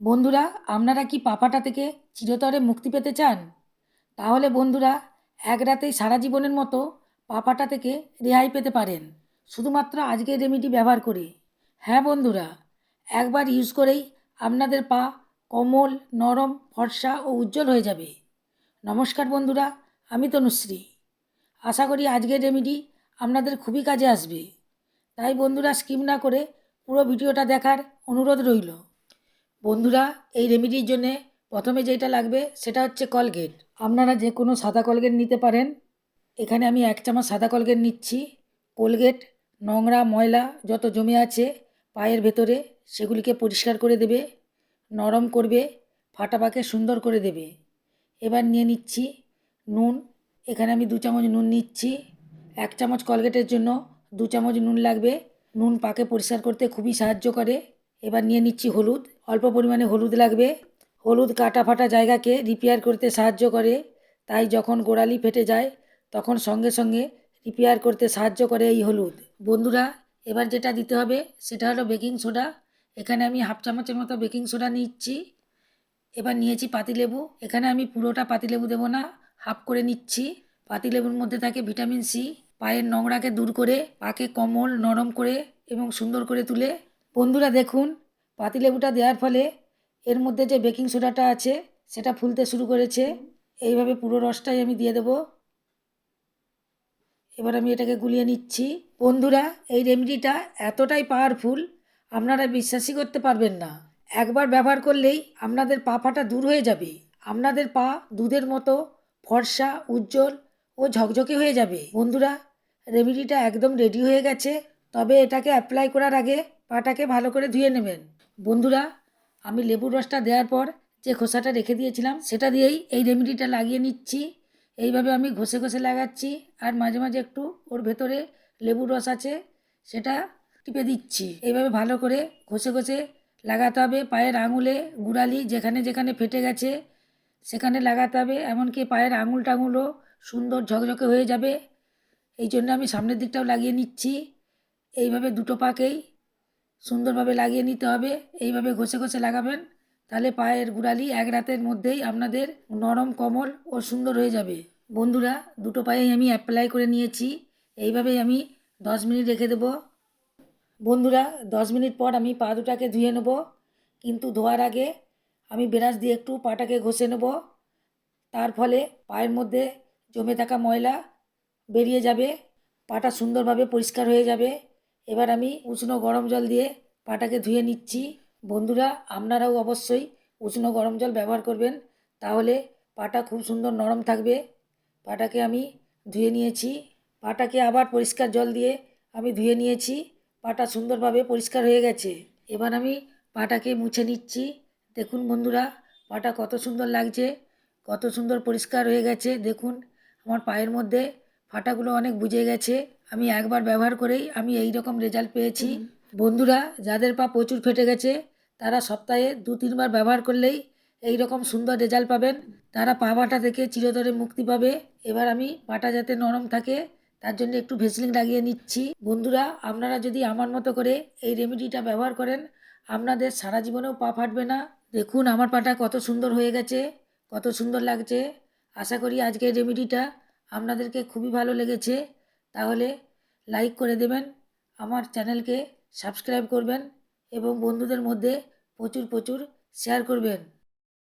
বন্ধুরা, আপনারা কি পা ফাটা থেকে চিরতরে মুক্তি পেতে চান? তাহলে বন্ধুরা, এক রাতেই সারা জীবনের মতো পা ফাটা থেকে রেহাই পেতে পারেন শুধুমাত্র আজকের রেমেডি ব্যবহার করে। হ্যাঁ বন্ধুরা, একবার ইউজ করেই আপনাদের পা কোমল, নরম, ফর্সা ও উজ্জ্বল হয়ে যাবে। নমস্কার বন্ধুরা, আমি তনুশ্রী। আশা করি আজকের রেমেডি আপনাদের খুবই কাজে আসবে। তাই বন্ধুরা, স্কিপ না করে পুরো ভিডিওটা দেখার অনুরোধ রইল। বন্ধুরা, এই রেমেডির জন্যে প্রথমে যেটা লাগবে সেটা হচ্ছে কলগেট। আপনারা যে কোনো সাদা কলগেট নিতে পারেন। এখানে আমি 1 চামচ সাদা কলগেট নিচ্ছি। কোলগেট নোংরা ময়লা যত জমে আছে পায়ের ভেতরে সেগুলিকে পরিষ্কার করে দেবে, নরম করবে, ফাটা পাকে সুন্দর করে দেবে। এবার নিয়ে নিচ্ছি নুন। এখানে আমি 2 চামচ নুন নিচ্ছি। 1 চামচ কলগেটের জন্য 2 চামচ নুন লাগবে। নুন পাকে পরিষ্কার করতে খুবই সাহায্য করে। এবার নিয়ে নিচ্ছি হলুদ। অল্প পরিমাণে হলুদ লাগবে। হলুদ কাটা ফাটা জায়গাকে রিপেয়ার করতে সাহায্য করে। তাই যখন গোড়ালি ফেটে যায় তখন সঙ্গে সঙ্গে রিপেয়ার করতে সাহায্য করে এই হলুদ। বন্ধুরা, এবার যেটা দিতে হবে সেটা হলো বেকিং সোডা। এখানে আমি 1/2 চামচের মতো বেকিং সোডা নিচ্ছি। এবার নিয়েছি পাতিলেবু। এখানে আমি পুরোটা পাতিলেবু দেবো না, হাফ করে নিচ্ছি। পাতিলেবুর মধ্যে থাকে ভিটামিন সি, পায়ের নোংরাকে দূর করে পাকে কোমল নরম করে এবং সুন্দর করে তুলে। বন্ধুরা দেখুন, পাতিলেবুটা দেওয়ার ফলে এর মধ্যে যে বেকিং সোডাটা আছে সেটা ফুলতে শুরু করেছে। এইভাবে পুরো রসটাই আমি দিয়ে দেবো। এবার আমি এটাকে গুলিয়ে নিচ্ছি। বন্ধুরা, এই রেমেডিটা এতটাই পাওয়ারফুল আপনারা বিশ্বাসই করতে পারবেন না। একবার ব্যবহার করলেই আপনাদের পা ফাটা দূর হয়ে যাবে। আপনাদের পা দুধের মতো ফর্সা, উজ্জ্বল ও ঝকঝকে হয়ে যাবে। বন্ধুরা, রেমেডিটা একদম রেডি হয়ে গেছে। তবে এটাকে অ্যাপ্লাই করার আগে পাটাকে ভালো করে ধুয়ে নেবেন। বন্ধুরা, আমি লেবুর রসটা দেওয়ার পর যে খোসাটা রেখে দিয়েছিলাম সেটা দিয়েই এই রেমেডিটা লাগিয়ে নিচ্ছি। এইভাবে আমি ঘষে ঘষে লাগাচ্ছি আর মাঝে মাঝে একটু ওর ভেতরে লেবুর রস আছে সেটা টিপে দিচ্ছি। এইভাবে ভালো করে ঘষে ঘষে লাগাতে হবে। পায়ের আঙুলে, গোড়ালি যেখানে যেখানে ফেটে গেছে সেখানে লাগাতে হবে। এমনকি পায়ের আঙুল টাঙুলও সুন্দর ঝকঝকে হয়ে যাবে। এই জন্য আমি সামনের দিকটাও লাগিয়ে নিচ্ছি। এইভাবে দুটো পাকেই সুন্দরভাবে লাগিয়ে নিতে হবে। এইভাবে ঘষে ঘষে লাগাবেন, তাহলে পায়ের গোড়ালি এক রাতের মধ্যেই আপনাদের নরম, কোমল ও সুন্দর হয়ে যাবে। বন্ধুরা, দুটো পায়েই আমি অ্যাপ্লাই করে নিয়েছি। এইভাবেই আমি 10 মিনিট রেখে দেবো। বন্ধুরা, 10 মিনিট পর আমি পা দুটাকে ধুয়ে নেব। কিন্তু ধোয়ার আগে আমি ব্রাশ দিয়ে একটু পাটাকে ঘষে নেব। তার ফলে পায়ের মধ্যে জমে থাকা ময়লা বেরিয়ে যাবে, পাটা সুন্দরভাবে পরিষ্কার হয়ে যাবে। এবার আমি উষ্ণ গরম জল দিয়ে পাটাকে ধুয়ে নিচ্ছি। বন্ধুরা, আপনারাও অবশ্যই উষ্ণ গরম জল ব্যবহার করবেন, তাহলে পাটা খুব সুন্দর নরম থাকবে। পাটাকে আমি ধুয়ে নিয়েছি। পাটাকে আবার পরিষ্কার জল দিয়ে আমি ধুয়ে নিয়েছি। পাটা সুন্দরভাবে পরিষ্কার হয়ে গেছে। এবার আমি পাটাকে মুছে নিচ্ছি। দেখুন বন্ধুরা, পাটা কত সুন্দর লাগছে, কত সুন্দর পরিষ্কার হয়ে গেছে। দেখুন, আমার পায়ের মধ্যে ফাটাগুলো অনেক বুঝে গেছে। আমি একবার ব্যবহার করেই আমি এই রকম রেজাল্ট পেয়েছি। বন্ধুরা, যাদের পা প্রচুর ফেটে গেছে তারা সপ্তাহে 2-3 বার ব্যবহার করলেই এই রকম সুন্দর রেজাল্ট পাবেন। তারা পা ফাটা থেকে চিরতরে মুক্তি পাবে। এবার আমি পাটা যাতে নরম থাকে তার জন্য একটু ভেসলিন লাগিয়ে নিচ্ছি। বন্ধুরা, আপনারা যদি আমার মতো করে এই রেমেডিটা ব্যবহার করেন আপনাদের সারা জীবনেও পা ফাটবে না। দেখুন আমার পাটা কত সুন্দর হয়ে গেছে, কত সুন্দর লাগছে। আশা করি আজকের রেমেডিটা আপনাদেরকে খুবই ভালো লেগেছে। তাহলে লাইক করে দেবেন, আমার চ্যানেলকে সাবস্ক্রাইব করবেন এবং বন্ধুদের মধ্যে প্রচুর প্রচুর শেয়ার করবেন।